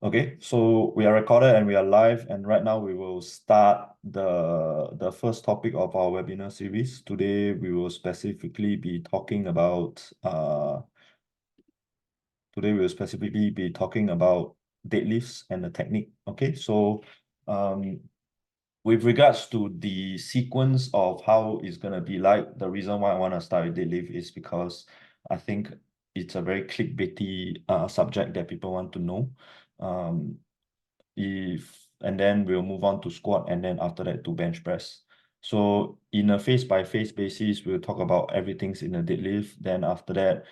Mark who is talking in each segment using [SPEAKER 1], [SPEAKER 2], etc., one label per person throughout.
[SPEAKER 1] Okay, so we are recorded and we are live, and right now we will start the first topic of our webinar series. Today we will specifically be talking about deadlifts and the technique. Okay, so um with regards to the sequence of how it's gonna be like, the reason why I want to start with deadlift is because I think it's a very clickbaity subject that people want to know. Um, if and then we'll move on to squat, and then after that to bench press. So in a face-by-face basis, we'll talk about everything's in a deadlift. Then after that,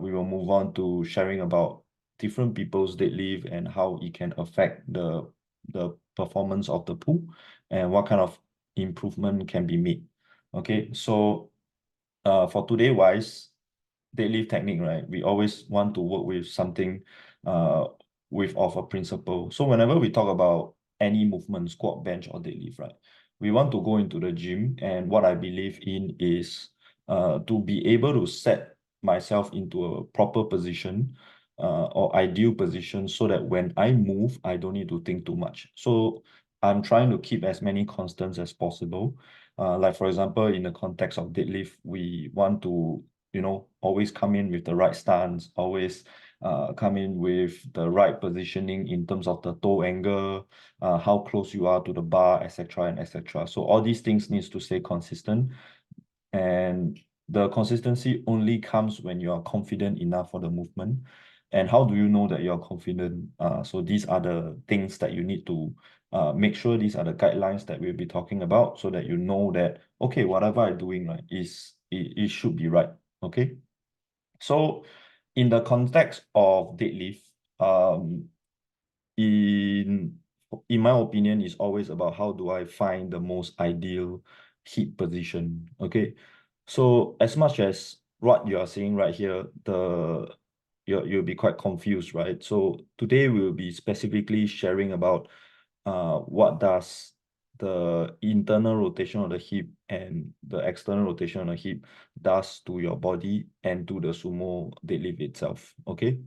[SPEAKER 1] we will move on to sharing about different people's deadlift and how it can affect the performance of the pool and what kind of improvement can be made. Okay, so for today wise, deadlift technique, right? We always want to work with something uh with of a principle. So whenever we talk about any movement, squat, bench, or deadlift, right? We want to go into the gym, and what I believe in is to be able to set myself into a proper position or ideal position so that when I move, I don't need to think too much. So I'm trying to keep as many constants as possible. Like for example, in the context of deadlift, we want to always come in with the right stance, always come in with the right positioning in terms of the toe angle, how close you are to the bar, etc. and etc. So all these things needs to stay consistent, and the consistency only comes when you are confident enough for the movement. And how do you know that you're confident? So these are the things that you need to make sure. These are the guidelines that we'll be talking about, so that you know that, okay, whatever I'm doing, right, it should be right. Okay. So in the context of deadlift, um, in in my opinion, is always about how do I find the most ideal hip position. Okay. So as much as what you are saying right here, you'll be quite confused, right? So today we'll be specifically sharing about what does the internal rotation of the hip and the external rotation of the hip does to your body and to the sumo deadlift itself. Okay.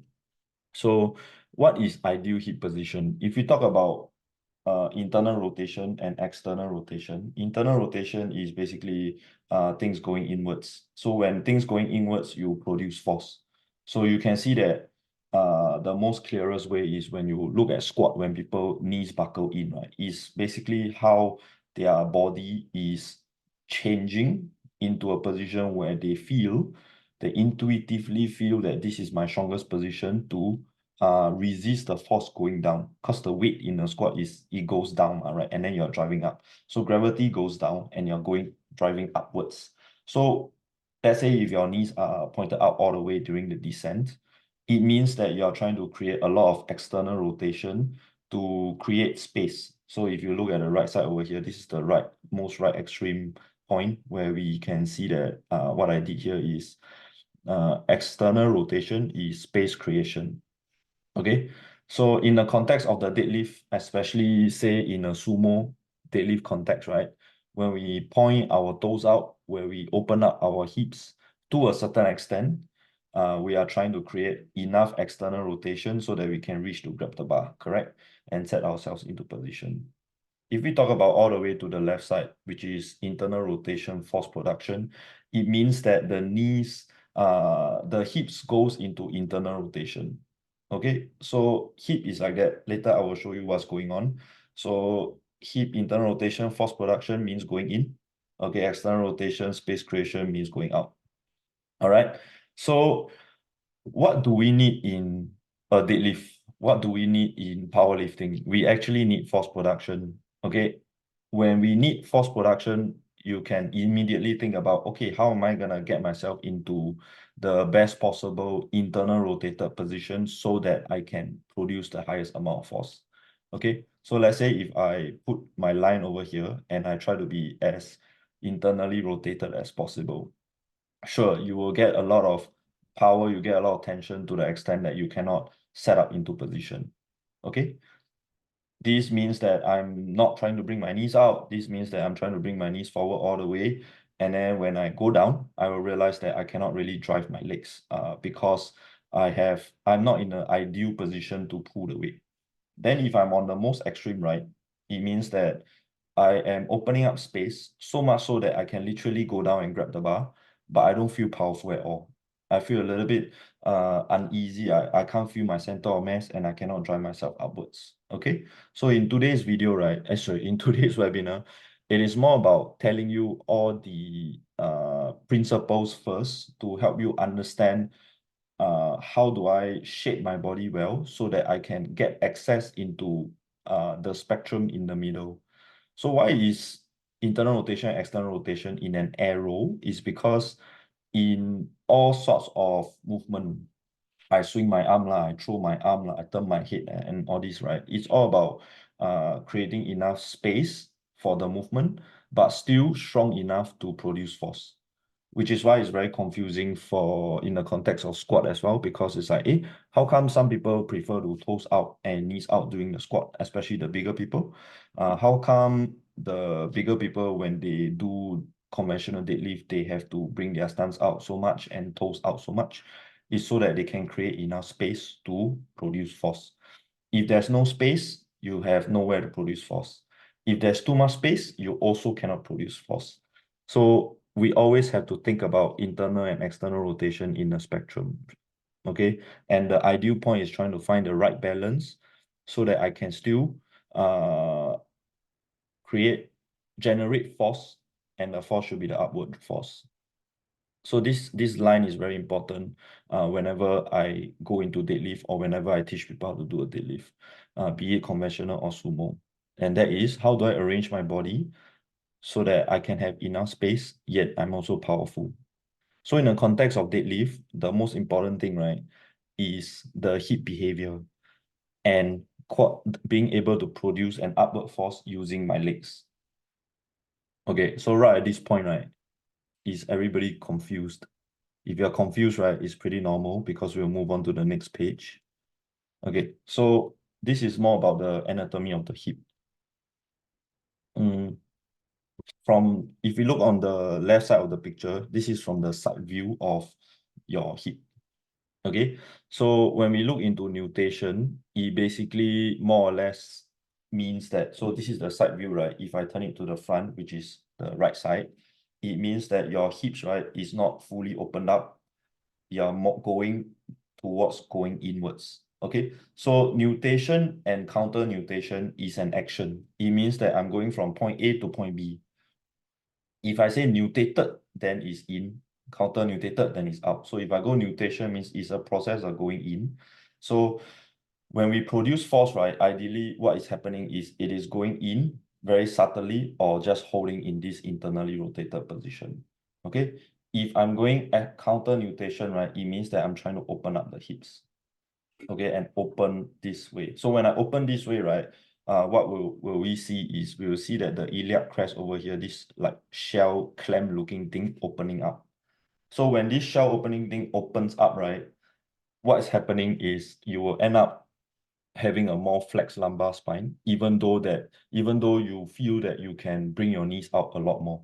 [SPEAKER 1] So what is ideal hip position? If you talk about internal rotation and external rotation, internal rotation is basically things going inwards. So when things going inwards, you produce force. So you can see that the most clearest way is when you look at squat, when people knees buckle in, right? Is basically how their body is changing into a position where they intuitively feel that this is my strongest position to resist the force going down, because the weight in a squat is it goes down, right? And then you're driving up. So gravity goes down and you're driving upwards. So let's say if your knees are pointed out all the way during the descent, it means that you're trying to create a lot of external rotation to create space. So if you look at the right side over here, this is the most right extreme point where we can see that what I did here is external rotation is space creation. Okay, so in the context of the deadlift, especially say in a sumo deadlift context, right? When we point our toes out, where we open up our hips to a certain extent, we are trying to create enough external rotation so that we can reach to grab the bar, correct? And set ourselves into position. If we talk about all the way to the left side, which is internal rotation force production, it means that the hips goes into internal rotation. Okay, so hip is like that. Later I will show you what's going on. So hip internal rotation force production means going in. Okay, external rotation space creation means going out. All right. So what do we need in a deadlift? What do we need in powerlifting? We actually need force production. Okay. When we need force production, you can immediately think about, okay, how am I gonna get myself into the best possible internal rotated position so that I can produce the highest amount of force? Okay. So let's say if I put my line over here and I try to be as internally rotated as possible, sure, you will get a lot of power, you get a lot of tension to the extent that you cannot set up into position. Okay. This means that I'm not trying to bring my knees out. This means that I'm trying to bring my knees forward all the way. And then when I go down, I will realize that I cannot really drive my legs because I'm not in an ideal position to pull the weight. Then if I'm on the most extreme right, it means that I am opening up space so much so that I can literally go down and grab the bar, but I don't feel powerful at all. I feel a little bit uneasy. I can't feel my center of mass and I cannot drive myself upwards. Okay. So in today's video, right? Sorry, in today's webinar, it is more about telling you all the principles first to help you understand how do I shape my body well so that I can get access into the spectrum in the middle. So why is internal rotation and external rotation in an arrow? Is because in all sorts of movement, I swing my arm lah, I throw my arm lah, I turn my head and all this, right? It's all about creating enough space for the movement, but still strong enough to produce force. Which is why it's very confusing for in the context of squat as well, because it's like, how come some people prefer to toes out and knees out during the squat, especially the bigger people? How come the bigger people, when they do conventional deadlift, they have to bring their stance out so much and toes out so much? It's so that they can create enough space to produce force. If there's no space, you have nowhere to produce force. If there's too much space, you also cannot produce force. So we always have to think about internal and external rotation in a spectrum. Okay. And the ideal point is trying to find the right balance so that I can still generate force, and the force should be the upward force. So this line is very important whenever I go into deadlift or whenever I teach people how to do a deadlift, be it conventional or sumo. And that is, how do I arrange my body so that I can have enough space, yet I'm also powerful. So in the context of deadlift, the most important thing, right, is the hip behavior and being able to produce an upward force using my legs. Okay, so right at this point, right, is everybody confused? If you're confused, right, it's pretty normal because we'll move on to the next page. Okay, so this is more about the anatomy of the hip. If you look on the left side of the picture, this is from the side view of your hip. Okay, so when we look into nutation, it basically more or less means that, so this is the side view, right? If I turn it to the front, which is the right side, it means that your hips, right, is not fully opened up. You're more going going inwards. Okay, so nutation and counter nutation is an action. It means that I'm going from point A to point B. If I say nutated, then it's in. Counter nutated, then it's out. So if I go nutation, means it's a process of going in. So when we produce force, right, ideally what is happening is it is going in very subtly or just holding in this internally rotated position. Okay, if I'm going at counter nutation, right, it means that I'm trying to open up the hips. Okay, and open this way. So when I open this way, right, what will we see is we will see that the iliac crest over here, this like shell clamp looking thing opening up. So when this shell opening thing opens up, right, what is happening is you will end up having a more flexed lumbar spine, even though you feel that you can bring your knees out a lot more.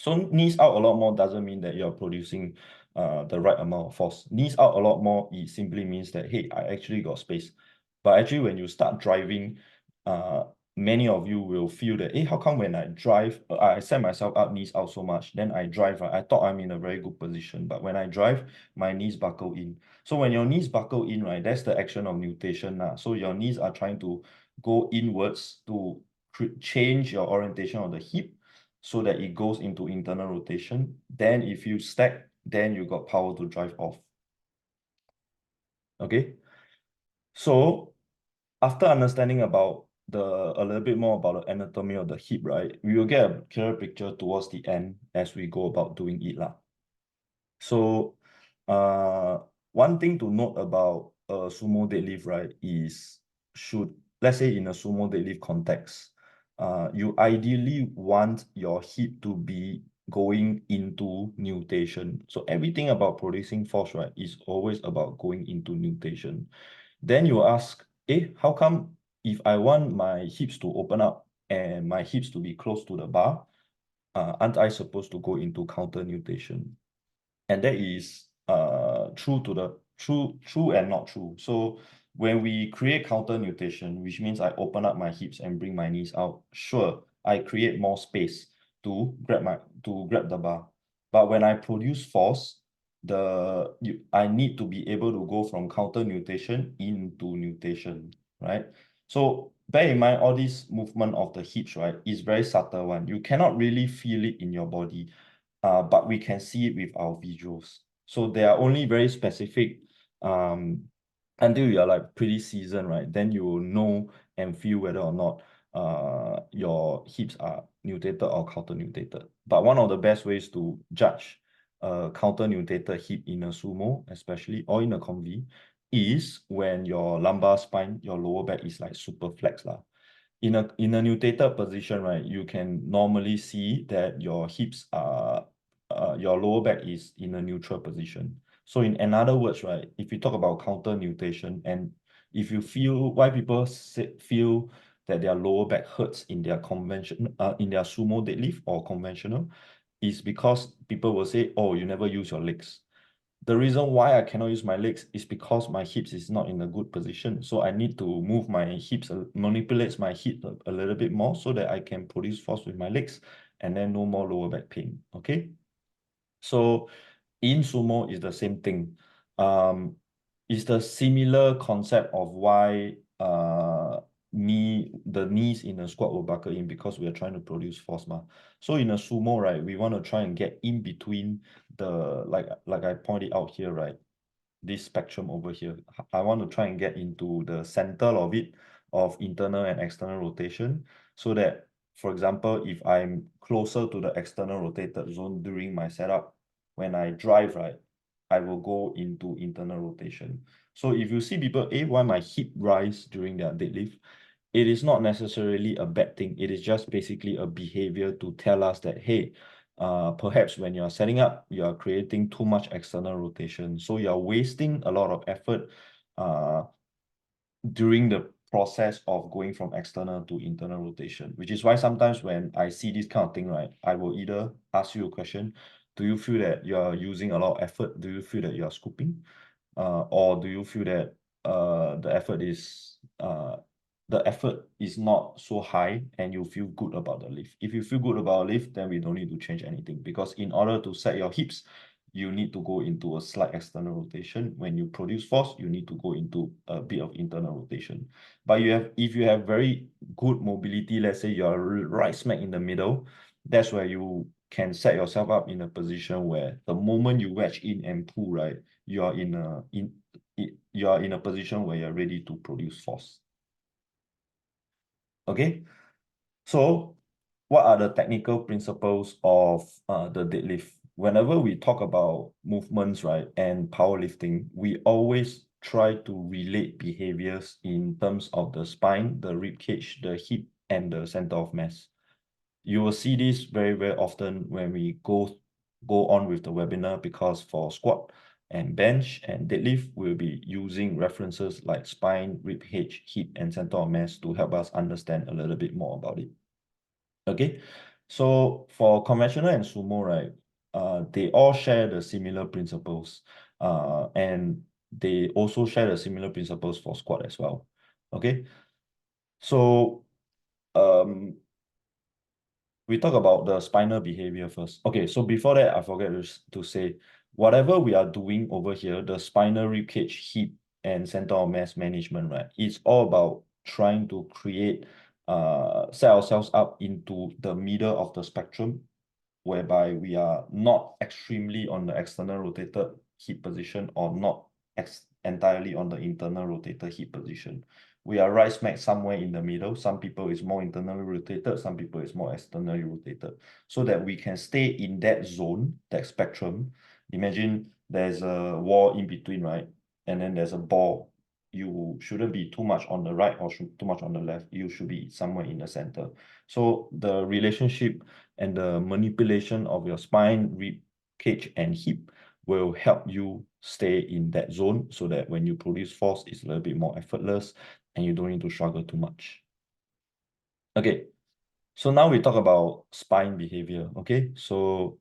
[SPEAKER 1] So knees out a lot more doesn't mean that you're producing the right amount of force. Knees out a lot more, it simply means that, hey, I actually got space. But actually, when you start driving, many of you will feel that, hey, how come when I drive, I set myself up, knees out so much, then I drive, I thought I'm in a very good position. But when I drive, my knees buckle in. So when your knees buckle in, right, that's the action of nutation now. So your knees are trying to go inwards to change your orientation of the hip so that it goes into internal rotation. Then if you stack, then you got power to drive off. Okay. So after understanding about a little bit more about the anatomy of the hip, right, we will get a clearer picture towards the end as we go about doing it lah. So one thing to note about a sumo deadlift, right, is let's say in a sumo deadlift context, you ideally want your hip to be going into nutation. So everything about producing force, right, is always about going into nutation. Then you ask, how come if I want my hips to open up and my hips to be close to the bar, aren't I supposed to go into counter nutation? And that is true and not true. So When we create counter nutation, which means I open up my hips and bring my knees out, sure, I create more space to grab the bar. But when I produce force, I need to be able to go from counter nutation into nutation, right? So bear in mind, all this movement of the hips, right, is very subtle one. You cannot really feel it in your body, but we can see it with our visuals. So they are only very specific until you are like pretty seasoned, right? Then you will know and feel whether or not your hips are nutated or counter nutated. But one of the best ways to judge counter nutated hip in a sumo, especially, or in a convi, is when your lumbar spine, your lower back is like super flex lah. In a nutated position, right, you can normally see that your hips are your lower back is in a neutral position. So in other words, right, if you talk about counter nutation, and if you feel why people feel that their lower back hurts in their in their sumo deadlift or conventional, is because people will say, oh, you never use your legs. The reason why I cannot use my legs is because my hips is not in a good position. So I need to move my hips, manipulate my hip a little bit more so that I can produce force with my legs and then no more lower back pain. Okay. So in sumo is the same thing. It's the similar concept of why the knees in a squat will buckle in, because we are trying to produce force ma. So in a sumo, right, we want to try and get in between the like I pointed out here, right? This spectrum over here. I want to try and get into the center of it, of internal and external rotation, so that, for example, if I'm closer to the external rotated zone during my setup, when I drive, right, I will go into internal rotation. So if you see people, why my hip rise during their deadlift, it is not necessarily a bad thing. It is just basically a behavior to tell us that, hey, perhaps when you're setting up, you're creating too much external rotation. So you're wasting a lot of effort during the process of going from external to internal rotation, which is why sometimes when I see this kind of thing, right, I will either ask you a question, do you feel that you're using a lot of effort? Do you feel that you're scooping? Or do you feel that the effort is not so high and you feel good about the lift? If you feel good about a lift, then we don't need to change anything, because in order to set your hips, you need to go into a slight external rotation. When you produce force, you need to go into a bit of internal rotation. But if you have very good mobility, let's say you're right smack in the middle, that's where you can set yourself up in a position where the moment you wedge in and pull, right, you are in a position where you're ready to produce force. Okay, so what are the technical principles of the deadlift? Whenever we talk about movements, right, and powerlifting, we always try to relate behaviors in terms of the spine, the rib cage, the hip, and the center of mass. You will see this very, very often when we go on with the webinar, because for squat and bench and deadlift, we'll be using references like spine, rib cage, hip, and center of mass to help us understand a little bit more about it. Okay, so for conventional and sumo, right, they all share the similar principles, and they also share the similar principles for squat as well. Okay, so we talk about the spinal behavior first. Okay, so before that, I forget to say, whatever we are doing over here, the spinal rib cage, hip, and center of mass management, right? It's all about trying to create, set ourselves up into the middle of the spectrum, whereby we are not extremely on the external rotated hip position or not entirely on the internal rotated hip position. We are right smack somewhere in the middle. Some people is more internally rotated, some people is more externally rotated, so that we can stay in that zone, that spectrum. Imagine there's a wall in between, right? And then there's a ball. You shouldn't be too much on the right or too much on the left. You should be somewhere in the center. So the relationship and the manipulation of your spine, rib cage, and hip will help you stay in that zone, so that when you produce force, it's a little bit more effortless and you don't need to struggle too much. Okay, so now we talk about spine behavior. Okay, so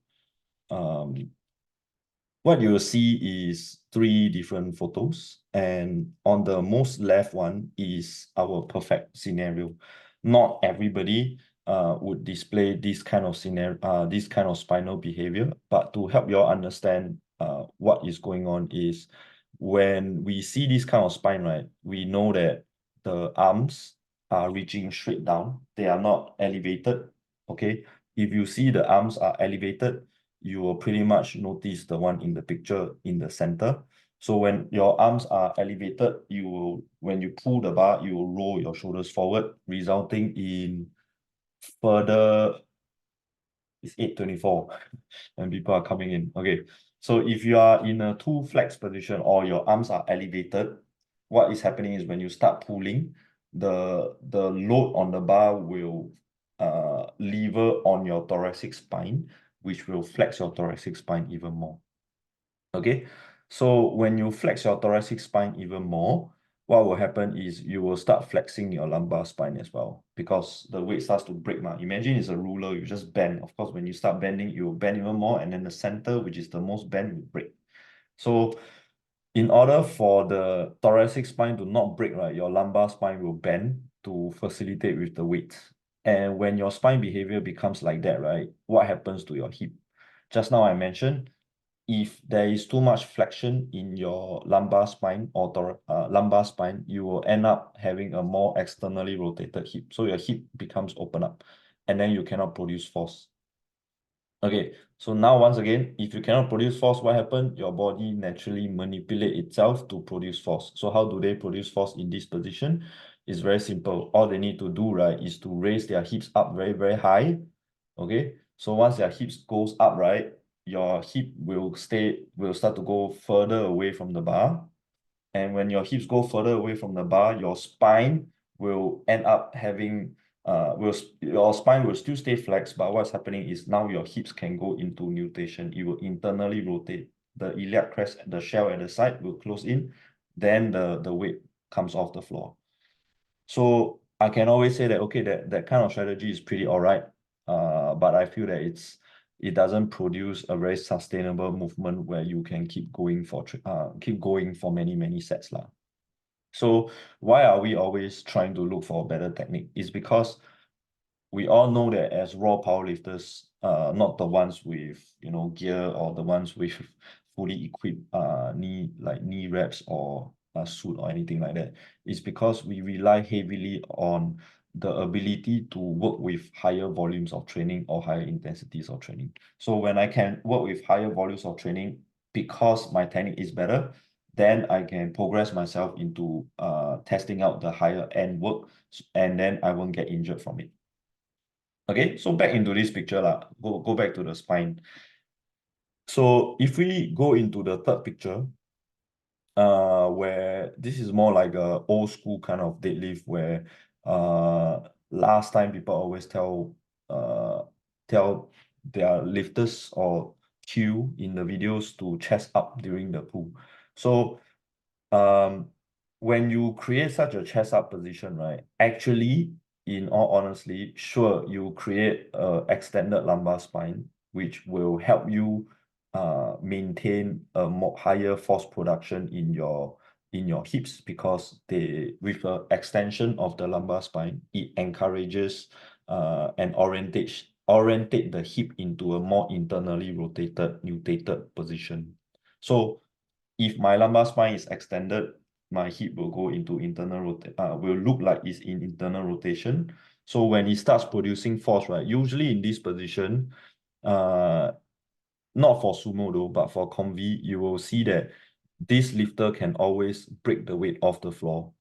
[SPEAKER 1] what you will see is three different photos, and on the most left one is our perfect scenario. Not everybody would display this kind of scenario, this kind of spinal behavior, but to help you all understand what is going on is when we see this kind of spine, right, we know that the arms are reaching straight down. They are not elevated, okay? If you see the arms are elevated, you will pretty much notice the one in the picture in the center. So when your arms are elevated, when you pull the bar, you will roll your shoulders forward, resulting in further, it's 8:24 and people are coming in. Okay. So if you are in a two flex position or your arms are elevated, what is happening is when you start pulling, the load on the bar will lever on your thoracic spine, which will flex your thoracic spine even more. Okay, so when you flex your thoracic spine even more, what will happen is you will start flexing your lumbar spine as well, because the weight starts to break. Imagine it's a ruler, you just bend. Of course, when you start bending, you will bend even more, and then the center, which is the most bend, will break. So in order for the thoracic spine to not break, right, your lumbar spine will bend to facilitate with the weight. And when your spine behavior becomes like that, right, what happens to your hip? Just now I mentioned, if there is too much flexion in your lumbar spine or lumbar spine, you will end up having a more externally rotated hip. So your hip becomes open up, and then you cannot produce force. Okay, so now once again, if you cannot produce force, what happens? Your body naturally manipulate itself to produce force. So how do they produce force in this position? It's very simple. All they need to do, right, is to raise their hips up very, very high. Okay, so once their hips goes up, right, your hip will start to go further away from the bar. And when your hips go further away from the bar, your spine will end up having your spine will still stay flexed, but what's happening is now your hips can go into nutation. It will internally rotate. The iliac crest, the shell at the side will close in, then the weight comes off the floor. So I can always say that, okay, that kind of strategy is pretty all right. But I feel that it doesn't produce a very sustainable movement where you can keep going for many, many sets lah. So why are we always trying to look for a better technique? It's because we all know that as raw powerlifters, not the ones with gear or the ones with fully equipped knee reps or a suit or anything like that. It's because we rely heavily on the ability to work with higher volumes of training or higher intensities of training. So when I can work with higher volumes of training because my technique is better, then I can progress myself into testing out the higher end work, and then I won't get injured from it. Okay, so back into this picture lah. Go back to the spine. So if we go into the third picture, where this is more like a old school kind of deadlift, where last time people always tell their lifters or cue in the videos to chest up during the pull. So when you create such a chest up position, right, actually, in all honesty, sure, you create a extended lumbar spine, which will help you maintain a more higher force production in your hips, because with the extension of the lumbar spine, it encourages and orientate the hip into a more internally rotated, nutated position. So if my lumbar spine is extended, my hip will go into will look like it's in internal rotation. So when it starts producing force, right, usually in this position, not for sumo though, but for convi, you will see that this lifter can always break the weight off the floor.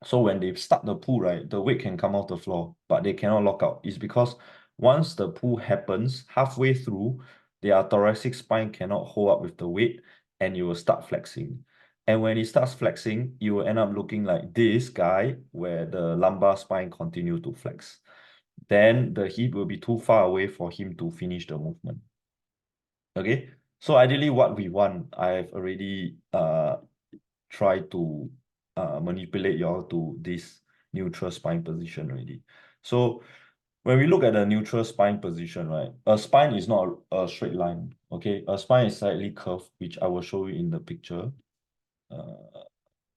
[SPEAKER 1] So when they start the pull, right, the weight can come off the floor, but they cannot lock out. It's because once the pull happens, halfway through, their thoracic spine cannot hold up with the weight, and you will start flexing. And when it starts flexing, you will end up looking like this guy, where the lumbar spine continue to flex. Then the hip will be too far away for him to finish the movement. Okay, so ideally what we want, I've already tried to manipulate y'all to this neutral spine position already. So When we look at the neutral spine position, right? A spine is not a straight line, okay? A spine is slightly curved, which I will show you in the picture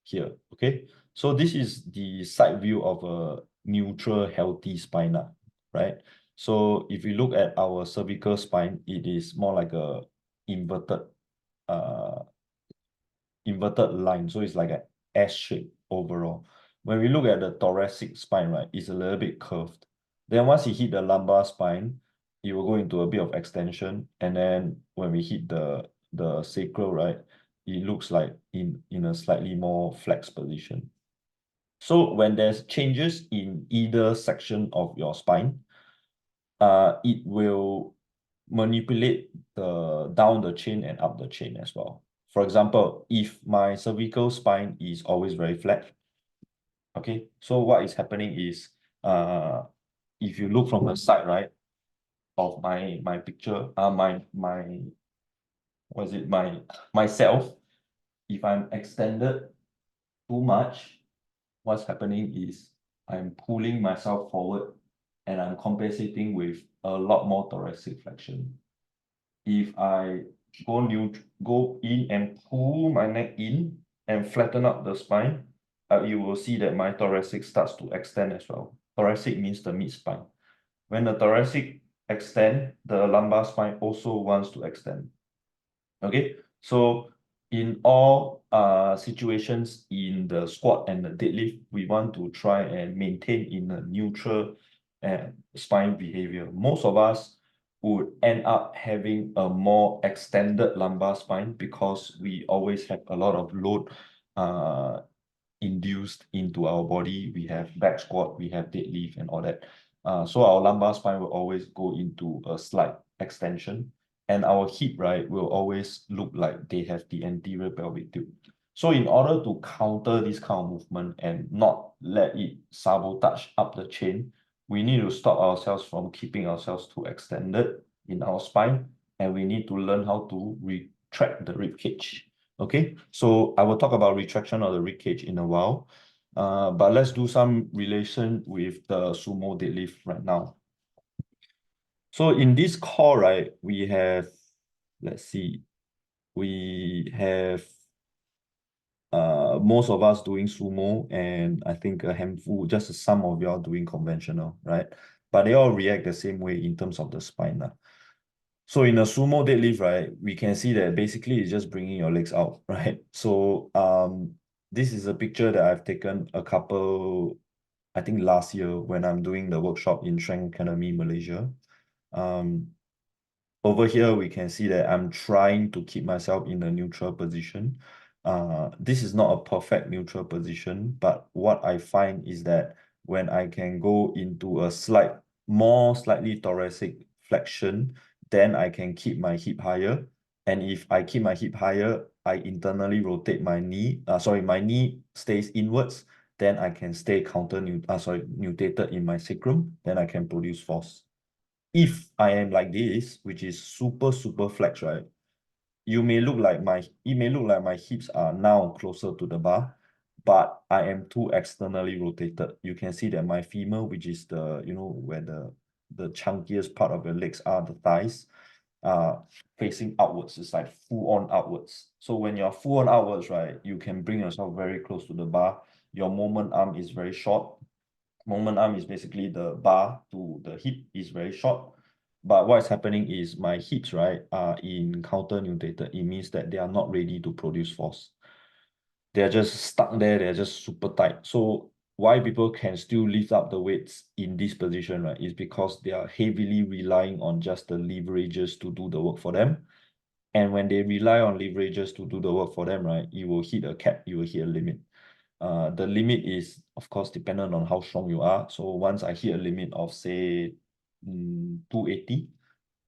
[SPEAKER 1] here, okay? So this is the side view of a neutral healthy spine, right? So if you look at our cervical spine, it is more like a inverted uh inverted line. So it's like an S shape overall. When we look at the thoracic spine, right, it's a little bit curved. Then once you hit the lumbar spine, it will go into a bit of extension. And then when we hit the sacral, right, it looks like in a slightly more flexed position. So when there's changes in either section of your spine, it will manipulate the down the chain and up the chain as well. For example, if my cervical spine is always very flat, okay, so what is happening is if you look from the side, right, of my picture, my what is it, myself, if I'm extended too much, what's happening is I'm pulling myself forward and I'm compensating with a lot more thoracic flexion. If I go in and pull my neck in and flatten up the spine, you will see that my thoracic starts to extend as well. Thoracic means the mid spine. When the thoracic extend, the lumbar spine also wants to extend. Okay, so in all situations in the squat and the deadlift, we want to try and maintain in a neutral spine behavior. Most of us would end up having a more extended lumbar spine because we always have a lot of load induced into our body. We have back squat, we have deadlift and all that. So our lumbar spine will always go into a slight extension, and our hip, right, will always look like they have the anterior pelvic tilt. So in order to counter this kind of movement and not let it sabotage up the chain, we need to stop ourselves from keeping ourselves too extended in our spine, and we need to learn how to retract the rib cage. Okay, so I will talk about retraction of the rib cage in a while. But let's do some relation with the sumo deadlift right now. So in this core, right, we have, let's see, we have most of us doing sumo, and I think a handful, just some of y'all doing conventional, right? But they all react the same way in terms of the spine. So in a sumo deadlift, right, we can see that basically it's just bringing your legs out, right? So this is a picture that I've taken a couple, I think last year when I'm doing the workshop in Strength Academy, Malaysia. Over here, we can see that I'm trying to keep myself in a neutral position. This is not a perfect neutral position, but what I find is that when I can go into a slightly thoracic flexion, then I can keep my hip higher. And if I keep my hip higher, I internally rotate my knee. My knee stays inwards. Then I can stay nutated in my sacrum. Then I can produce force. If I am like this, which is super, super flex, right? It may look like my hips are now closer to the bar, but I am too externally rotated. You can see that my femur, which is where the chunkiest part of your legs are, the thighs, facing outwards. It's like full on outwards. So when you're full on outwards, right, you can bring yourself very close to the bar. Your moment arm is very short. Moment arm is basically the bar to the hip is very short. But what is happening is my hips, right, are in counter nutated. It means that they are not ready to produce force. They're just stuck there. They're just super tight. So why people can still lift up the weights in this position, right, is because they are heavily relying on just the leverages to do the work for them. And when they rely on leverages to do the work for them, right, you will hit a cap, you will hit a limit. The limit is, of course, dependent on how strong you are. So once I hit a limit of, say, 280,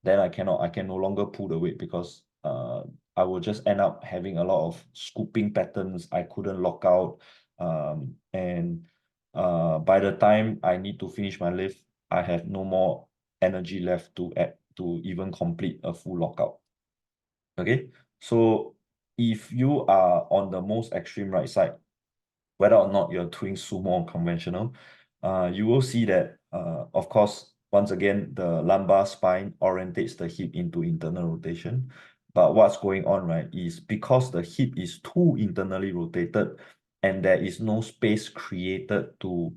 [SPEAKER 1] then I can no longer pull the weight because I will just end up having a lot of scooping patterns. I couldn't lock out. And by the time I need to finish my lift, I have no more energy left to even complete a full lockout. Okay, so if you are on the most extreme right side, whether or not you're doing sumo or conventional, you will see that, of course, once again, the lumbar spine orientates the hip into internal rotation. But what's going on, right, is because the hip is too internally rotated and there is no space created to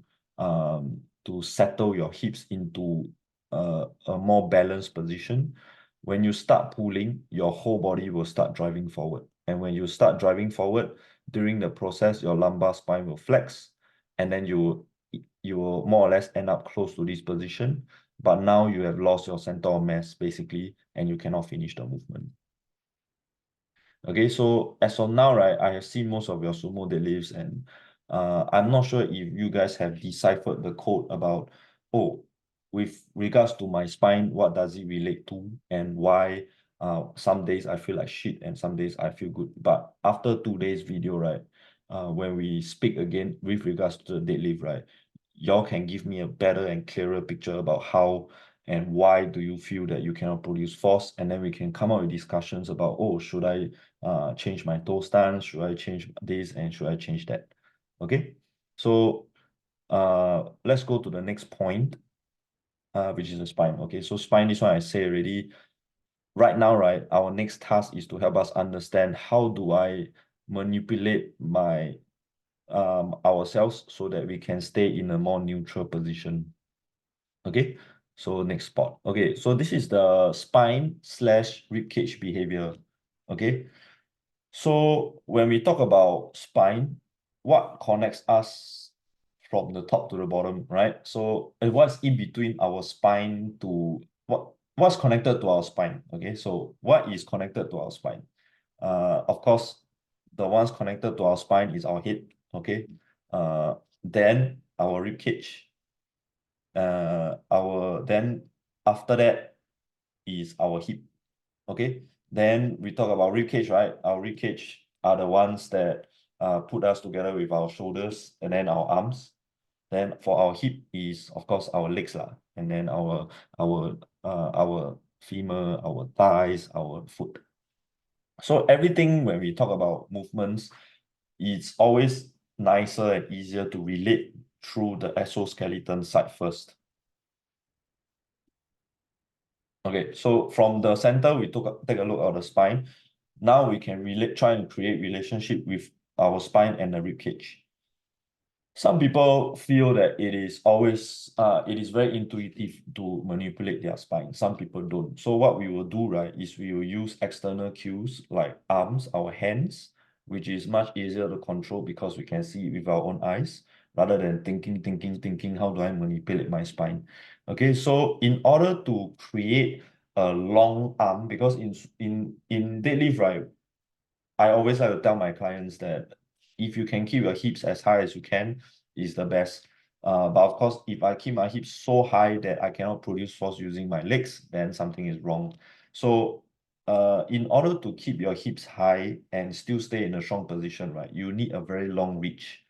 [SPEAKER 1] settle your hips into a more balanced position. When you start pulling, your whole body will start driving forward. And when you start driving forward, during the process, your lumbar spine will flex, and then you will more or less end up close to this position. But now you have lost your center of mass, basically, and you cannot finish the movement. Okay, so as of now, right, I have seen most of your sumo deadlifts, and I'm not sure if you guys have deciphered the code about, oh, with regards to my spine, what does it relate to, and why some days I feel like shit and some days I feel good. But after 2 days video, right, when we speak again with regards to the deadlift, right, y'all can give me a better and clearer picture about how and why do you feel that you cannot produce force, and then we can come up with discussions about, oh, should I change my toe stance? Should I change this and should I change that? Okay, so let's go to the next point, which is the spine. Okay, so spine, this one I say already. Right now, right, our next task is to help us understand how do I manipulate my ourselves so that we can stay in a more neutral position. Okay, so next spot. Okay, so this is the spine slash ribcage behavior. Okay, so when we talk about spine, what connects us from the top to the bottom, right? So what's in between our spine to what's connected to our spine? Okay, so what is connected to our spine? Of course, the ones connected to our spine is our head. Okay, then our rib cage. Then after that is our hip. Okay, then we talk about rib cage, right? Our rib cage are the ones that put us together with our shoulders and then our arms. Then for our hip is of course our legs lah, and then our femur, our thighs, our foot. So everything when we talk about movements, it's always nicer and easier to relate through the exoskeleton side first. Okay, so from the center, we take a look at the spine. Now we can try and create relationship with our spine and the rib cage. Some people feel that it is very intuitive to manipulate their spine. Some people don't. So what we will do, right, is we will use external cues like arms, our hands, which is much easier to control because we can see it with our own eyes rather than thinking, how do I manipulate my spine? Okay, so in order to create a long arm, because in deadlift, right, I always like to tell my clients that if you can keep your hips as high as you can, is the best. But of course, if I keep my hips so high that I cannot produce force using my legs, then something is wrong. So in order to keep your hips high and still stay in a strong position, right, you need a very long reach.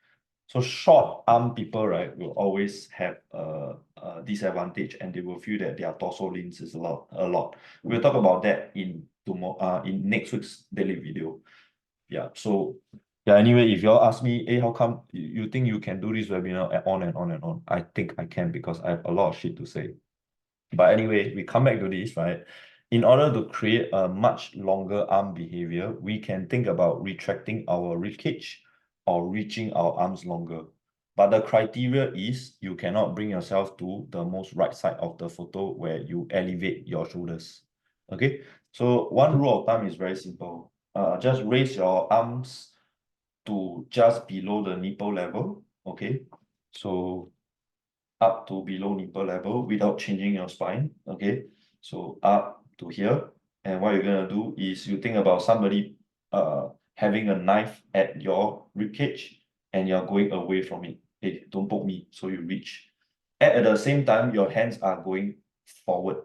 [SPEAKER 1] So short arm people, right, will always have a disadvantage, and they will feel that their torso leans is a lot. We'll talk about that in next week's daily video. Yeah, so yeah, anyway, if y'all ask me, hey, how come you think you can do this webinar on and on and on? I think I can because I have a lot of shit to say. But anyway, we come back to this, right? In order to create a much longer arm behavior, we can think about retracting our rib cage or reaching our arms longer. But the criteria is you cannot bring yourself to the most right side of the photo where you elevate your shoulders. Okay, so one rule of thumb is very simple. Just raise your arms to just below the nipple level. Okay, so up to below nipple level without changing your spine. Okay, so up to here. And what you're gonna do is you think about somebody having a knife at your rib cage and you're going away from it. Hey, don't poke me. So you reach. At the same time, your hands are going forward.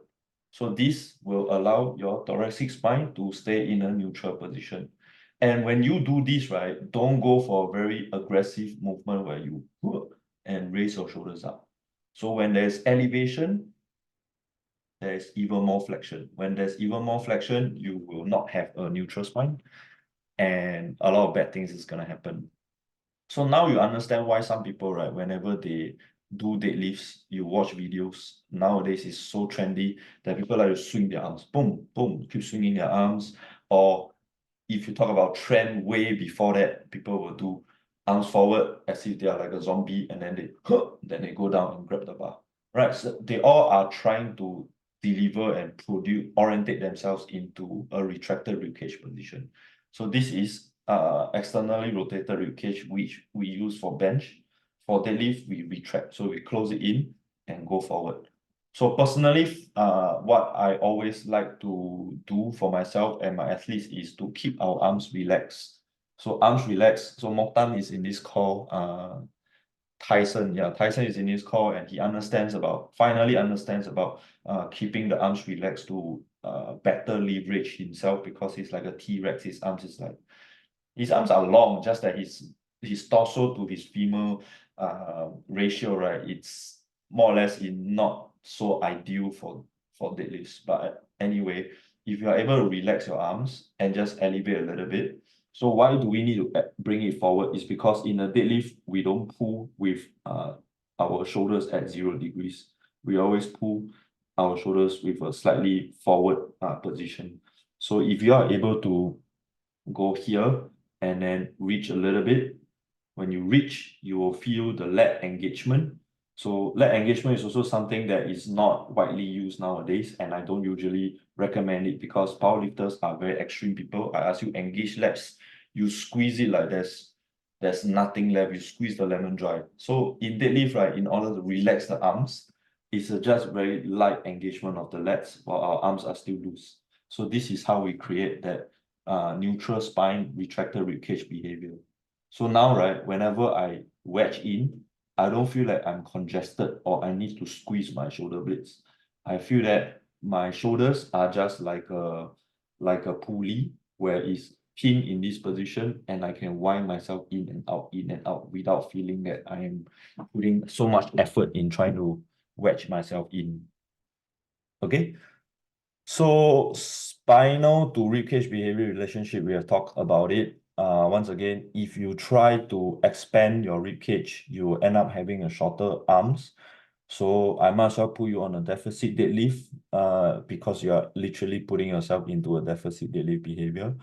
[SPEAKER 1] So this will allow your thoracic spine to stay in a neutral position. And when you do this, right, don't go for a very aggressive movement where you and raise your shoulders up. So when there's elevation, there's even more flexion. When there's even more flexion, you will not have a neutral spine, and a lot of bad things is gonna happen. So now you understand why some people, right, whenever they do deadlifts, you watch videos. Nowadays, it's so trendy that people like to swing their arms. Boom, boom, keep swinging their arms. Or if you talk about trend way before that, people will do arms forward as if they are like a zombie, and then they go down and grab the bar. Right. So they all are trying to deliver and orientate themselves into a retracted ribcage position. So this is externally rotated ribcage, which we use for bench. For deadlift, we retract. So we close it in and go forward. So personally, what I always like to do for myself and my athletes is to keep our arms relaxed. So arms relaxed. So Mokhtar is in this call. Tyson, yeah, Tyson is in this call, and he finally understands about keeping the arms relaxed to better leverage himself, because he's like a T-Rex. His arms are long, just that his torso to his femur ratio, right? It's more or less in not so ideal for deadlifts. But anyway, if you are able to relax your arms and just elevate a little bit. So why do we need to bring it forward? Is because in a deadlift, we don't pull with our shoulders at 0 degrees. We always pull our shoulders with a slightly forward position. So if you are able to go here and then reach a little bit, when you reach, you will feel the lat engagement. So lat engagement is also something that is not widely used nowadays, and I don't usually recommend it because powerlifters are very extreme people. I ask you engage lats, you squeeze it like there's nothing left. You squeeze the lemon dry. So in deadlift, right, in order to relax the arms, it's a just very light engagement of the lats while our arms are still loose. So this is how we create that neutral spine retractor ribcage behavior. So now, right, whenever I wedge in, I don't feel like I'm congested or I need to squeeze my shoulder blades. I feel that my shoulders are just like a pulley where it's pinned in this position, and I can wind myself in and out without feeling that I am putting so much effort in trying to wedge myself in. Okay. So spinal to ribcage behavior relationship, we have talked about it. Once again, if you try to expand your ribcage, you will end up having a shorter arms. So I might as well put you on a deficit deadlift because you are literally putting yourself into a deficit deadlift behavior.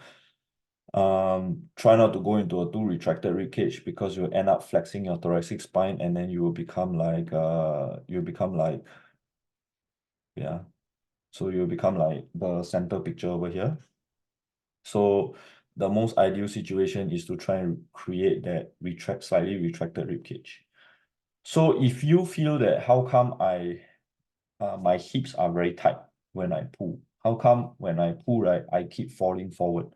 [SPEAKER 1] Try not to go into a too retracted ribcage because you'll end up flexing your thoracic spine, and then you will become like yeah. So you'll become like the center picture over here. So the most ideal situation is to try and create that slightly retracted ribcage. So if you feel that how come my hips are very tight when I pull, how come when I pull, right, I keep falling forward?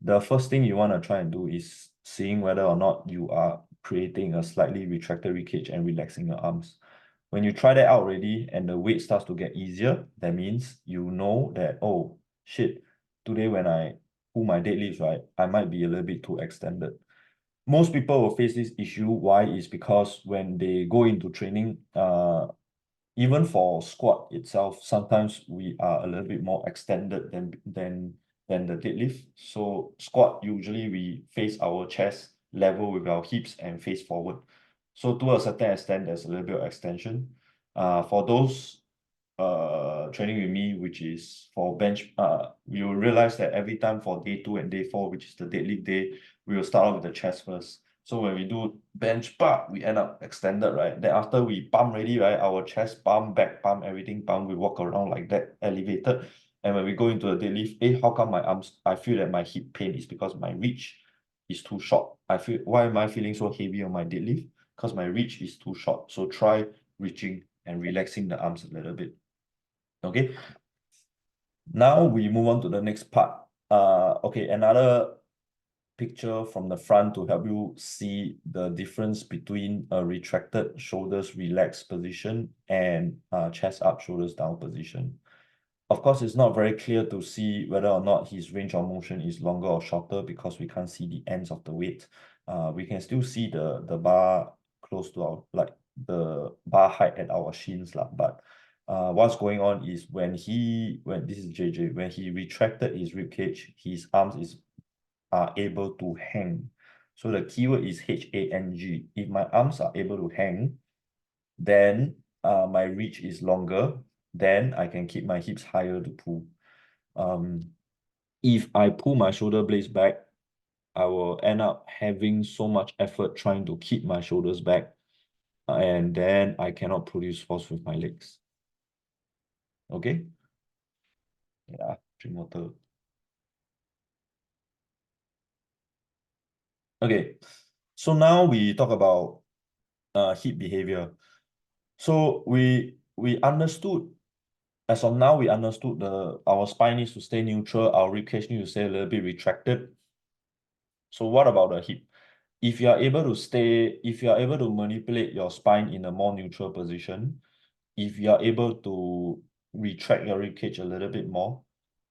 [SPEAKER 1] The first thing you want to try and do is seeing whether or not you are creating a slightly retracted ribcage and relaxing your arms. When you try that out already and the weight starts to get easier, that means you know that, oh shit, today when I pull my deadlifts, right, I might be a little bit too extended. Most people will face this issue. Why? Is because when they go into training, even for squat itself, sometimes we are a little bit more extended than the deadlift. So squat, usually we face our chest level with our hips and face forward. So to a certain extent, there's a little bit of extension. For those training with me, which is for bench, you will realize that every time for day 2 and day 4, which is the deadlift day, we will start off with the chest first. So when we do bench part, we end up extended, right? Then after we pump ready, right, our chest pump, back pump, everything pump, we walk around like that, elevated. And when we go into the deadlift, how come my arms, I feel that my hip pain is because my reach is too short. Why am I feeling so heavy on my deadlift? Because my reach is too short. So try reaching and relaxing the arms a little bit. Okay. Now we move on to the next part. Okay, another picture from the front to help you see the difference between a retracted shoulders relaxed position and chest up, shoulders down position. Of course, it's not very clear to see whether or not his range of motion is longer or shorter because we can't see the ends of the weight. We can still see the bar close to our, like the bar height at our shins, but what's going on is when this is JJ, when he retracted his rib cage, his arms are able to hang. So the keyword is HANG. If my arms are able to hang, then my reach is longer, then I can keep my hips higher to pull. If I pull my shoulder blades back, I will end up having so much effort trying to keep my shoulders back, and then I cannot produce force with my legs. Okay? Yeah, drink water. Okay, so now we talk about hip behavior. So we understood, as of now, we understood our spine needs to stay neutral, our ribcage needs to stay a little bit retracted. So what about the hip? If you are able to manipulate your spine in a more neutral position, if you are able to retract your ribcage a little bit more,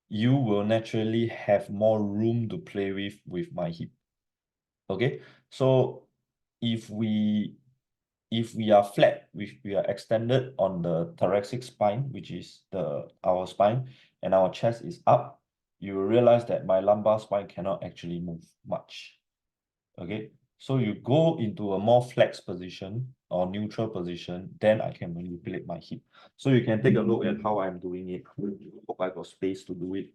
[SPEAKER 1] you will naturally have more room to play with my hip. Okay, so if we are flat, we are extended on the thoracic spine, which is our spine, and our chest is up, you will realize that my lumbar spine cannot actually move much. Okay, so you go into a more flex position or neutral position, then I can manipulate my hip. So you can take a look at how I'm doing it. Hope I got space to do it.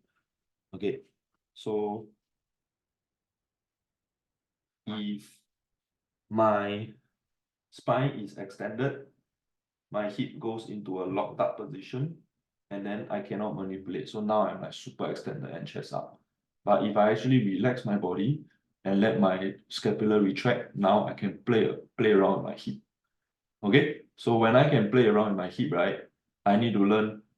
[SPEAKER 1] Okay, so if my spine is extended, my hip goes into a locked up position, and then I cannot manipulate. So now I'm like super extended and chest up. But if I actually relax my body and let my scapula retract, now I can play around with my hip. Okay, so when I can play around with my hip, right, I need to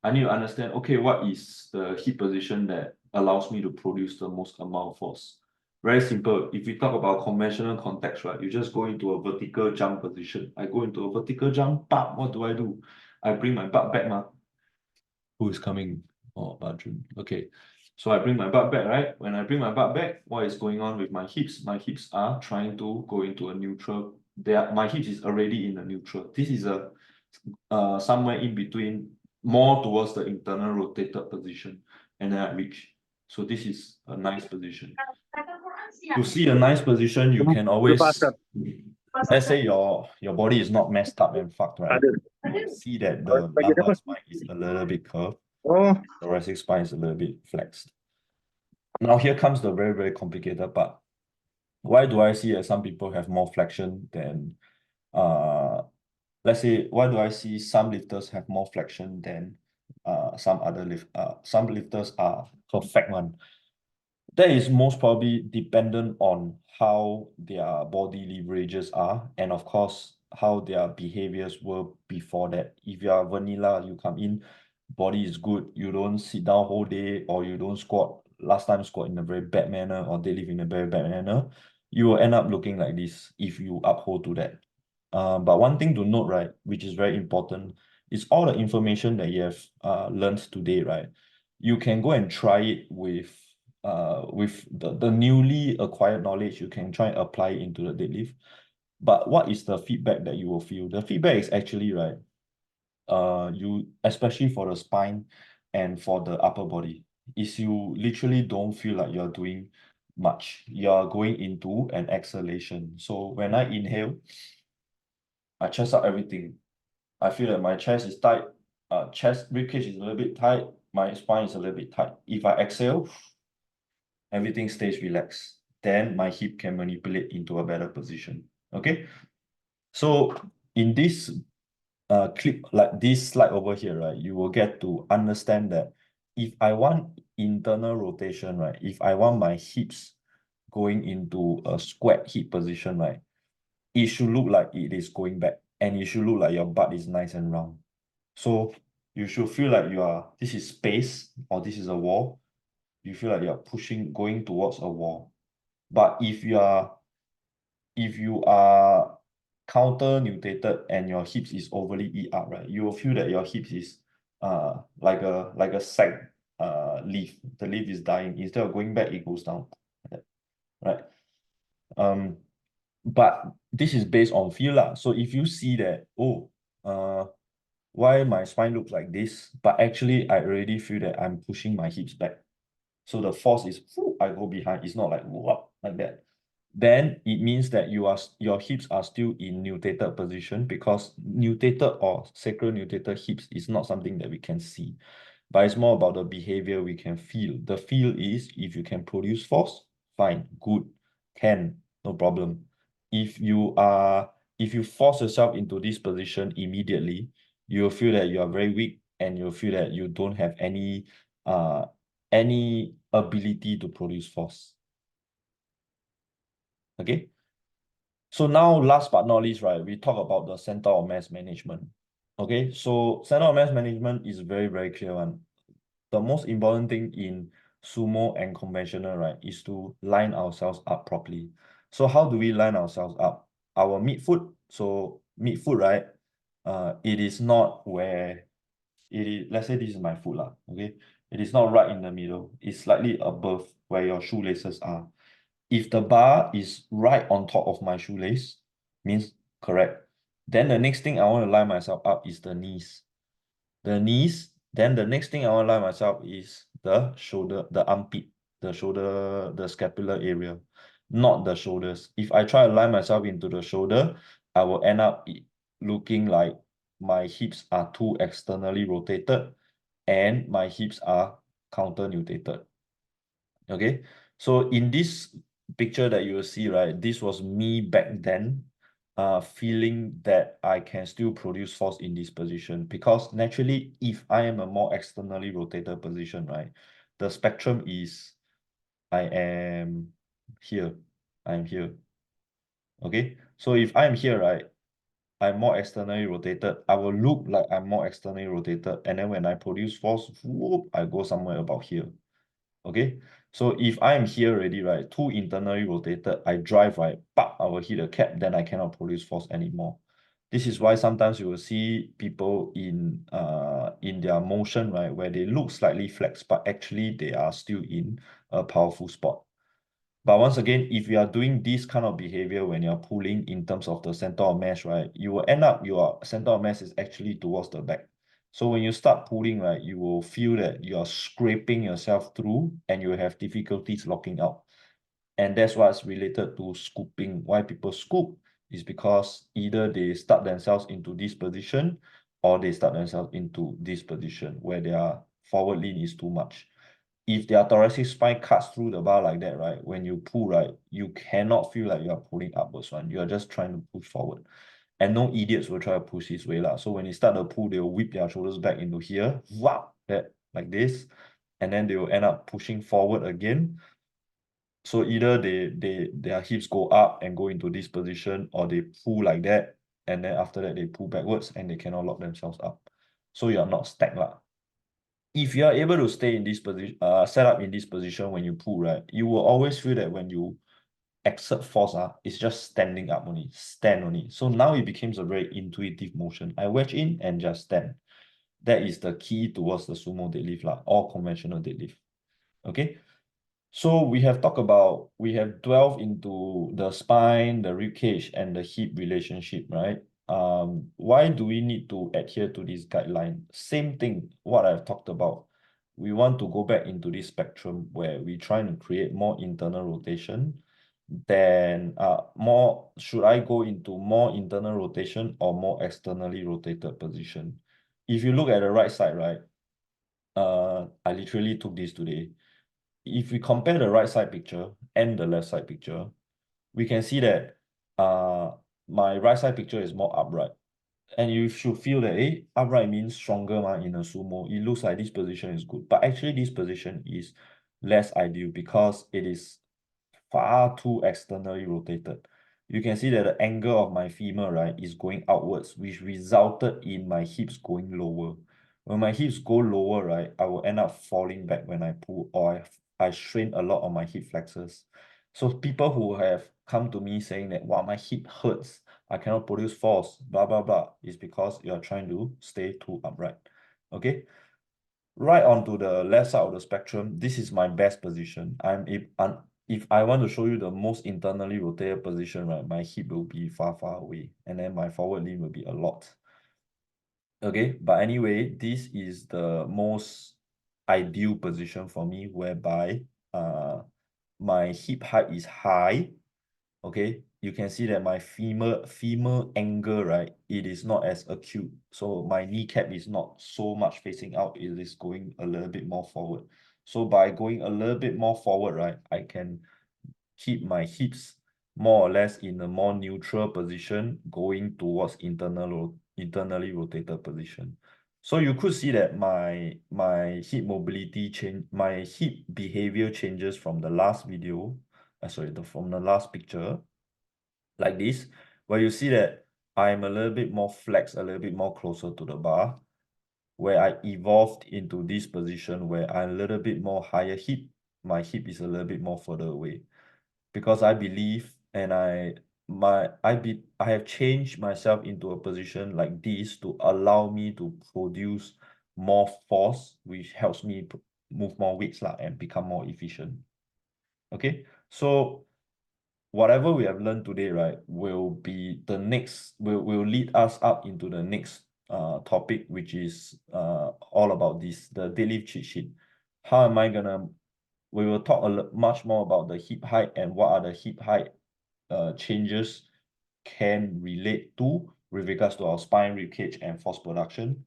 [SPEAKER 1] understand, okay, what is the hip position that allows me to produce the most amount of force? Very simple. If we talk about conventional context, right, you just go into a vertical jump position. I go into a vertical jump, but what do? I bring my butt back, who is coming? Oh, bathroom. Okay. So I bring my butt back, right? When I bring my butt back, what is going on with my hips? My hips are trying to go into a neutral. My hips is already in a neutral. This is a somewhere in between, more towards the internal rotated position, and then I reach. So this is a nice position. To see a nice position, you can always, let's say your body is not messed up and fucked, right? You see that the lumbar spine is a little bit curved,
[SPEAKER 2] Oh,
[SPEAKER 1] thoracic spine is a little bit flexed. Now here comes the very, very complicated part. Why do I see that some people have more flexion than let's say, why do I see some lifters have more flexion than some lifters are perfect one? That is most probably dependent on how their body leverages are, and of course how their behaviors were before that. If you are vanilla, you come in, body is good, you don't sit down whole day, or you don't squat in a very bad manner, or deadlift in a very bad manner, you will end up looking like this if you uphold to that. But one thing to note, right, which is very important, is all the information that you have learned today, right? You can go and try it with the newly acquired knowledge. You can try and apply it into the deadlift. But what is the feedback that you will feel? The feedback is actually, right, you, especially for the spine and for the upper body, is you literally don't feel like you're doing much. You're going into an exhalation. So when I inhale, I chest out everything. I feel that my chest is tight, ribcage is a little bit tight, my spine is a little bit tight. If I exhale, everything stays relaxed. Then my hip can manipulate into a better position. Okay. So in this clip, like this slide over here, right, you will get to understand that if I want internal rotation, right, if I want my hips going into a squat hip position, right, it should look like it is going back, and it should look like your butt is nice and round. So you should feel like this is space, or this is a wall. You feel like you're going towards a wall. But if you are counter nutated and your hips is overly eat up, right, you will feel that your hips is like a sag leaf. The leaf is dying. Instead of going back, it goes down. Right. But this is based on feel lah. So if you see that, why my spine looks like this, but actually I already feel that I'm pushing my hips back. So the force is, I go behind. It's not like, what, like that. then it means that your hips are still in nutated position, because nutated or sacral nutated hips is not something that we can see, but it's more about the behavior we can feel. The feel is if you can produce force, fine, good, can, no problem. If you force yourself into this position immediately, you'll feel that you are very weak, and you'll feel that you don't have any ability to produce force. Okay. So now, last but not least, right, we talk about the center of mass management. Okay, so center of mass management is very, very clear one. The most important thing in sumo and conventional, right, is to line ourselves up properly. So how do we line ourselves up? Our midfoot, so midfoot, right, it is not where it is. Let's say this is my foot, lah, okay? It is not right in the middle. It's slightly above where your shoelaces are. If the bar is right on top of my shoelace, means correct. Then the next thing I want to line myself up is the knees. The knees, then the next thing I want to line myself is the shoulder, the armpit, the shoulder, the scapular area, not the shoulders. If I try to line myself into the shoulder, I will end up looking like my hips are too externally rotated and my hips are counter nutated. Okay, so in this picture that you will see, right, this was me back then, feeling that I can still produce force in this position, because naturally, if I am a more externally rotated position, right, the spectrum is I am here, I'm here. Okay, so if I'm here, right, I'm more externally rotated, I will look like I'm more externally rotated, and then when I produce force, whoop, I go somewhere about here. Okay, so if I'm here already, right, too internally rotated, I drive, right, but I will hit a cap, then I cannot produce force anymore. This is why sometimes you will see people in their motion, right, where they look slightly flexed, but actually they are still in a powerful spot. But once again, if you are doing this kind of behavior when you're pulling in terms of the center of mass, right, you will end up your center of mass is actually towards the back. So when you start pulling, right, you will feel that you are scraping yourself through and you have difficulties locking out. And that's what's related to scooping. Why people scoop is because either they start themselves into this position or they start themselves into this position where their forward lean is too much. If their thoracic spine cuts through the bar like that, right, when you pull, right, you cannot feel like you are pulling upwards one. You are just trying to push forward. And no idiots will try to push this way lah. So when they start to pull, they will whip their shoulders back into here, wow, that like this, and then they will end up pushing forward again. So either their hips go up and go into this position, or they pull like that, and then after that they pull backwards and they cannot lock themselves up. So you are not stacked lah. If you are able to stay in this position, set up in this position when you pull, right, you will always feel that when you exert force, it's just standing up only, stand only. So now it becomes a very intuitive motion. I wedge in and just stand. That is the key towards the sumo deadlift lah, or conventional deadlift. Okay. So we have delved into the spine, the rib cage, and the hip relationship, right? Why do we need to adhere to this guideline? Same thing, what I've talked about. We want to go back into this spectrum where we're trying to create more internal rotation. Then should I go into more internal rotation or more externally rotated position? If you look at the right side, right? I literally took this today. If we compare the right side picture and the left side picture, we can see that my right side picture is more upright. And you should feel that upright means stronger in a sumo. It looks like this position is good. But actually this position is less ideal because it is far too externally rotated. You can see that the angle of my femur, right, is going outwards, which resulted in my hips going lower. When my hips go lower, right, I will end up falling back when I pull, or I strain a lot on my hip flexors. So people who have come to me saying that, wow, my hip hurts, I cannot produce force, blah, blah, blah, is because you are trying to stay too upright. Okay? Right onto the left side of the spectrum, this is my best position. If I want to show you the most internally rotated position, right, my hip will be far, far away, and then my forward lean will be a lot. Okay, but anyway, this is the most ideal position for me, whereby my hip height is high, okay, you can see that my femur angle, right, it is not as acute. So my kneecap is not so much facing out, it is going a little bit more forward. So by going a little bit more forward, right, I can keep my hips more or less in a more neutral position, going towards internally rotated position. So you could see that my hip mobility change, my hip behavior changes from the last video, from the last picture, like this, where you see that I'm a little bit more flex, a little bit more closer to the bar, where I evolved into this position where I'm a little bit more higher hip, my hip is a little bit more further away. Because I believe and I have changed myself into a position like this to allow me to produce more force, which helps me move more weights and become more efficient. Okay, so whatever we have learned today, right, will be the next, will lead us up into the next topic, which is all about this, the deadlift cheat sheet. How am I gonna, we will talk much more about the hip height and what are the hip height changes can relate to with regards to our spine, rib cage, and force production.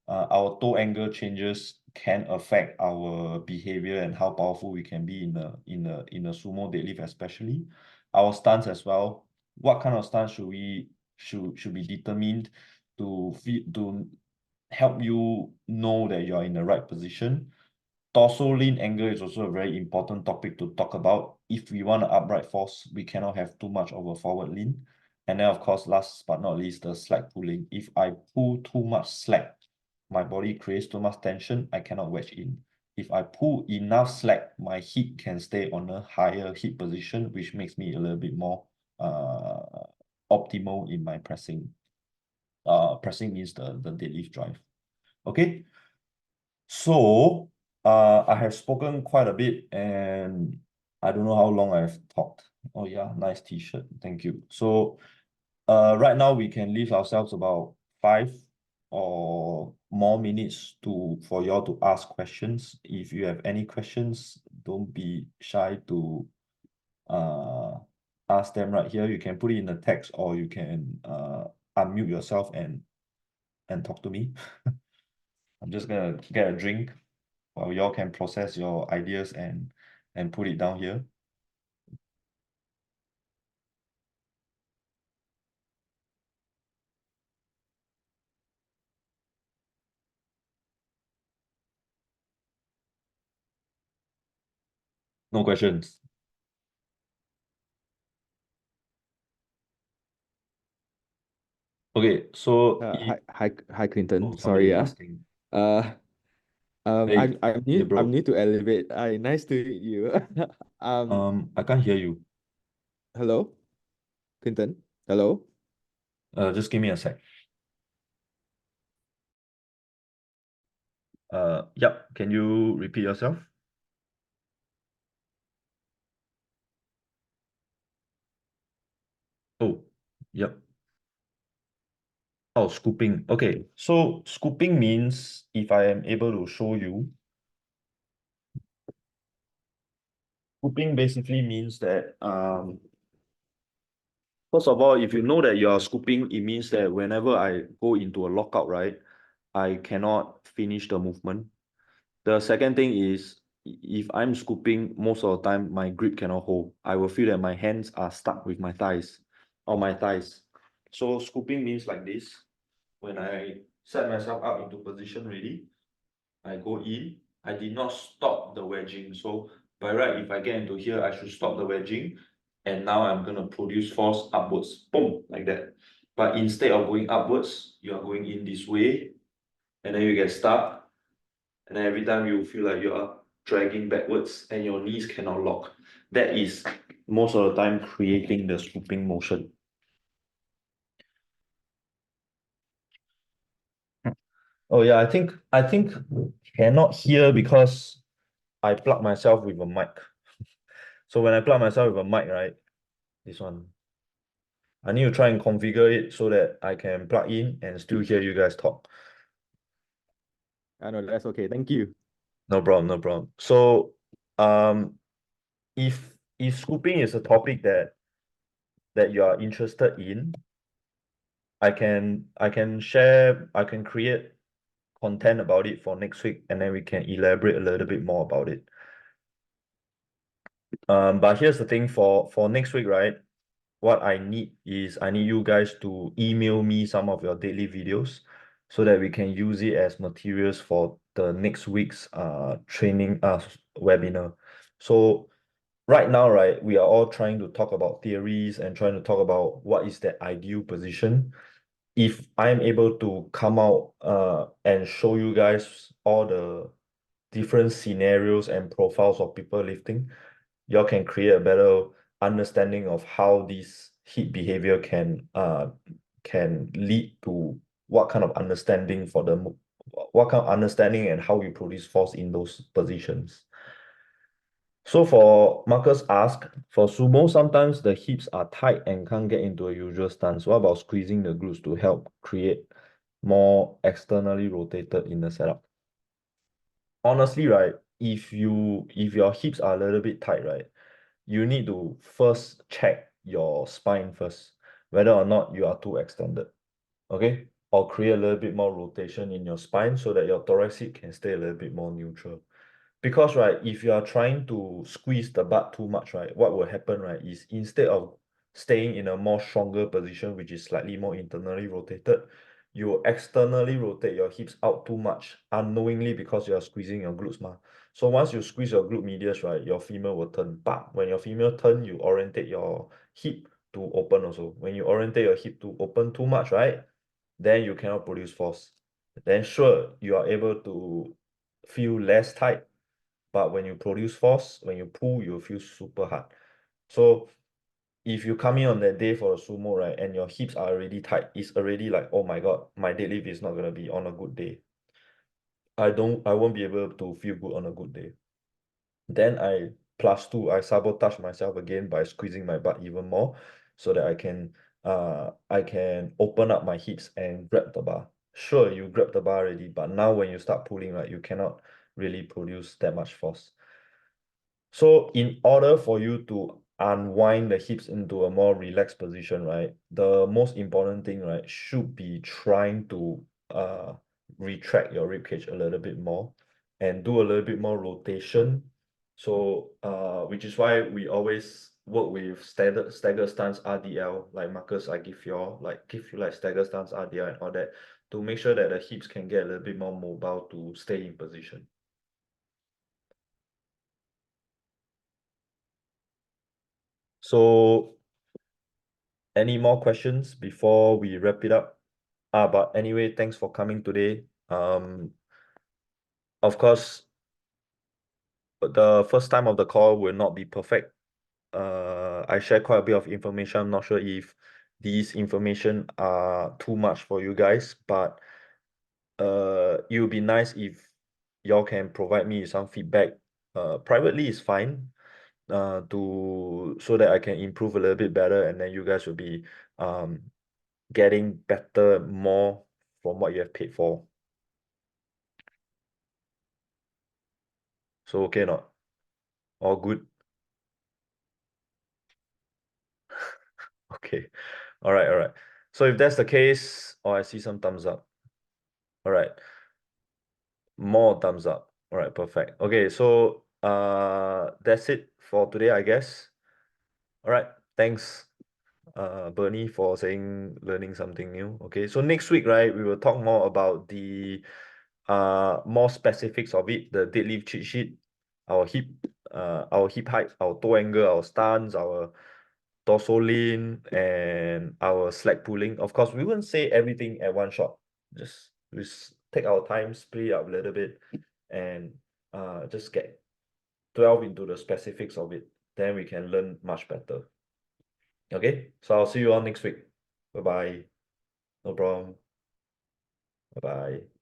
[SPEAKER 1] Our toe angle changes can affect our behavior and how powerful we can be in a sumo deadlift, especially our stance as well. What kind of stance should be determined to help you know that you're in the right position. Dorsal lean angle is also a very important topic to talk about. If we want an upright force, we cannot have too much of a forward lean. And then, of course, last but not least, the slack pulling. If I pull too much slack, my body creates too much tension, I cannot wedge in. If I pull enough slack, my hip can stay on a higher hip position, which makes me a little bit more optimal in my pressing. Pressing means the deadlift drive. Okay. So, I have spoken quite a bit and I don't know how long I've talked. Oh yeah, nice t-shirt. Thank you. So, right now we can leave ourselves about 5 or more minutes for y'all to ask questions. If you have any questions, don't be shy to ask them right here. You can put it in the text or you can unmute yourself and talk to me. I'm just gonna get a drink while y'all can process your ideas and put it down here. No questions. Okay, so
[SPEAKER 2] Hi, Clinton. Sorry,
[SPEAKER 1] somebody
[SPEAKER 2] yeah.
[SPEAKER 1] asking.
[SPEAKER 2] Uh,
[SPEAKER 1] Hey,
[SPEAKER 2] I'm
[SPEAKER 1] hey,
[SPEAKER 2] new. I'm
[SPEAKER 1] bro.
[SPEAKER 2] new to Elevate. Nice to meet you.
[SPEAKER 1] I can't hear you.
[SPEAKER 2] Hello, Clinton. Hello.
[SPEAKER 1] Just give me a sec. Yep. Can you repeat yourself? Oh, yep. Oh, scooping. Okay, so scooping means if I am able to show you, scooping basically means that first of all, if you know that you are scooping, it means that whenever I go into a lockout, right, I cannot finish the movement. The second thing is if I'm scooping, most of the time my grip cannot hold. I will feel that my hands are stuck with my thighs or my thighs. So scooping means like this. When I set myself up into position ready, I go in. I did not stop the wedging. So by right, if I get into here, I should stop the wedging. And now I'm going to produce force upwards. Boom, like that. But instead of going upwards, you are going in this way. And then you get stuck. And then every time you feel like you are dragging backwards and your knees cannot lock. That is most of the time creating the scooping motion. Oh yeah, I think cannot hear because I plug myself with a mic. So when I plug myself with a mic, right, this one, I need to try and configure it so that I can plug in and still hear you guys talk.
[SPEAKER 2] I know that's okay. Thank you.
[SPEAKER 1] No problem, no problem. So, if scooping is a topic that that you are interested in, I can create content about it for next week, and then we can elaborate a little bit more about it. But here's the thing, for next week, right? What I need is I need you guys to email me some of your daily videos so that we can use it as materials for the next week's training webinar. So right now, right, we are all trying to talk about theories and trying to talk about what is the ideal position. If I'm able to come out and show you guys all the different scenarios and profiles of people lifting, y'all can create a better understanding of how this heat behavior can lead to what kind of understanding and how you produce force in those positions. So for Marcus ask, for sumo, sometimes the hips are tight and can't get into a usual stance. What about squeezing the glutes to help create more externally rotated in the setup? Honestly, right, if your hips are a little bit tight, right, you need to first check your spine first, whether or not you are too extended, okay? Or create a little bit more rotation in your spine so that your thoracic can stay a little bit more neutral. Because, right, if you are trying to squeeze the butt too much, right, what will happen, right, is instead of staying in a more stronger position, which is slightly more internally rotated, you externally rotate your hips out too much unknowingly because you are squeezing your glutes, ma. So once you squeeze your glute medius, right, your femur will turn. But when your femur turn, you orientate your hip to open also. When you orientate your hip to open too much, right, then you cannot produce force. Then sure, you are able to feel less tight, but when you produce force, when you pull, you feel super hard. So if you come in on that day for a sumo, right, and your hips are already tight, it's already like, oh my God, my deadlift is not gonna be on a good day. I won't be able to feel good on a good day. Then I sabotage myself again by squeezing my butt even more so that I can open up my hips and grab the bar. Sure, you grab the bar already, but now when you start pulling, right, you cannot really produce that much force. So in order for you to unwind the hips into a more relaxed position, right, the most important thing, right, should be trying to retract your rib cage a little bit more and do a little bit more rotation. So which is why we always work with staggered stance RDL, like Marcus, I give you like staggered stance RDL and all that to make sure that the hips can get a little bit more mobile to stay in position. So any more questions before we wrap it up? But anyway, thanks for coming today. Of course, the first time of the call will not be perfect. I share quite a bit of information. I'm not sure if these information are too much for you guys, but it would be nice if y'all can provide me some feedback. Privately is fine. So that I can improve a little bit better, and then you guys will be getting better more from what you have paid for. So okay or not? All good? Okay. All right, all right. So if that's the case, I see some thumbs up. All right. More thumbs up. All right, perfect. Okay, so that's it for today, I guess. All right. Thanks, Bernie, for learning something new. Okay, so next week, right, we will talk more about the more specifics of it, the deadlift cheat sheet, our hip height, our toe angle, our stance, our torso lean, and our slack pulling. Of course, we won't say everything at one shot. Just take our time, split it up a little bit, and just delve into the specifics of it. Then we can learn much better. Okay, so I'll see you all next week. Bye bye. No problem. Bye bye.